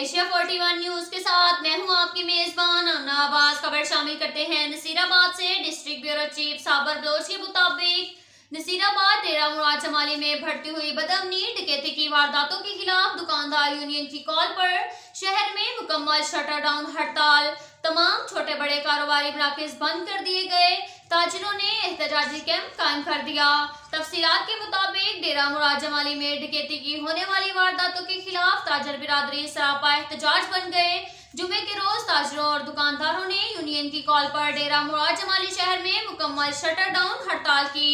Asia 41 news के साथ मैं हूं आपकी मेजबान अन्ना अब्बास। खबर शामिल करते हैं नसीराबाद से। डिस्ट्रिक्ट ब्यूरो चीफ साबर बलोच के मुताबिक नसीराबाद डेरा मुराद जमाली में बढ़ती हुई बदअमनी डकैती की वारदातों के खिलाफ दुकानदार यूनियन की कॉल पर शहर में मुकम्मल शटर डाउन हड़ताल, तमाम छोटे बड़े कारोबारी मराकज़ बंद कर दिए गए। ताजिरों ने एहतजाजी कैंप कायम कर दिया। तफसीलात के मुताबिक डेरा मुराद जमाली में डकैती की होने वाली वारदातों के खिलाफ ताजर बिरादरी सरापा एहतजाज बन गए। जुमे के रोज ताजरों और दुकानदारों ने यूनियन की कॉल पर डेरा मुराद जमाली शहर में मुकम्मल शटर डाउन हड़ताल की।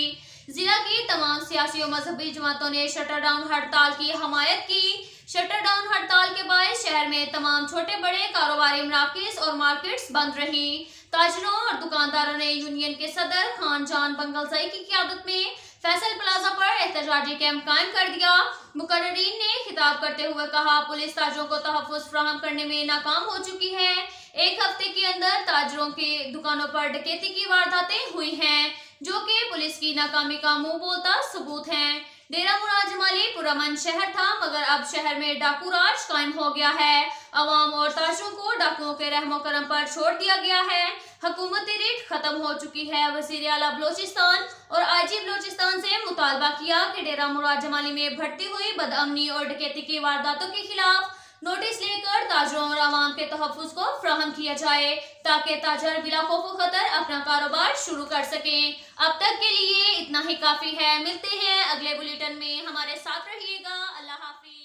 जिला की तमाम सियासी और मजहबी जमातों ने शटर डाउन हड़ताल की हमायत की। शटर डाउन हड़ताल के बाद शहर में तमाम छोटे बड़े कारोबारी मराकज़ और मार्केट्स बंद रही। ताजरों और दुकानदारों ने यूनियन के सदर खान जान बंगलजई की क़यादत में फैसल प्लाजा पर एहतजाजी कैंप कायम कर दिया। मुकर्रीन ने खिताब करते हुए कहा, पुलिस ताजरों को तहफ़्फ़ुज़ फराहम करने में नाकाम हो चुकी है। एक हफ्ते के अंदर ताजरों की दुकानों पर डकैती की वारदातें हुई हैं, जो कि पुलिस की नाकामी का मुंह बोलता सबूत हैं। डेरा मुराद जमाली पुरअमन शहर था, मगर अब शहर में डाकू राज कायम हो गया है। अवाम और ताजरों को डाकुओं के रहमो करम पर छोड़ दिया गया है। हुकूमती रिट खत्म हो चुकी है। वज़ीर आला बलोचिस्तान और आईजी बलोचिस्तान से मुतालबा किया कि डेरा मुराद जमाली में बढ़ती हुई बदअमनी और डकैती की वारदातों के खिलाफ नोटिस लेकर ताजरों और आवाम के तहफ़्फ़ुज़ को फराहम किया जाए, ताकि ताजर बिला खौफ खतर अपना कारोबार शुरू कर सकें। अब तक के लिए इतना ही काफ़ी है। मिलते हैं अगले बुलेटिन में, हमारे साथ रहिएगा। अल्लाह हाफिज़।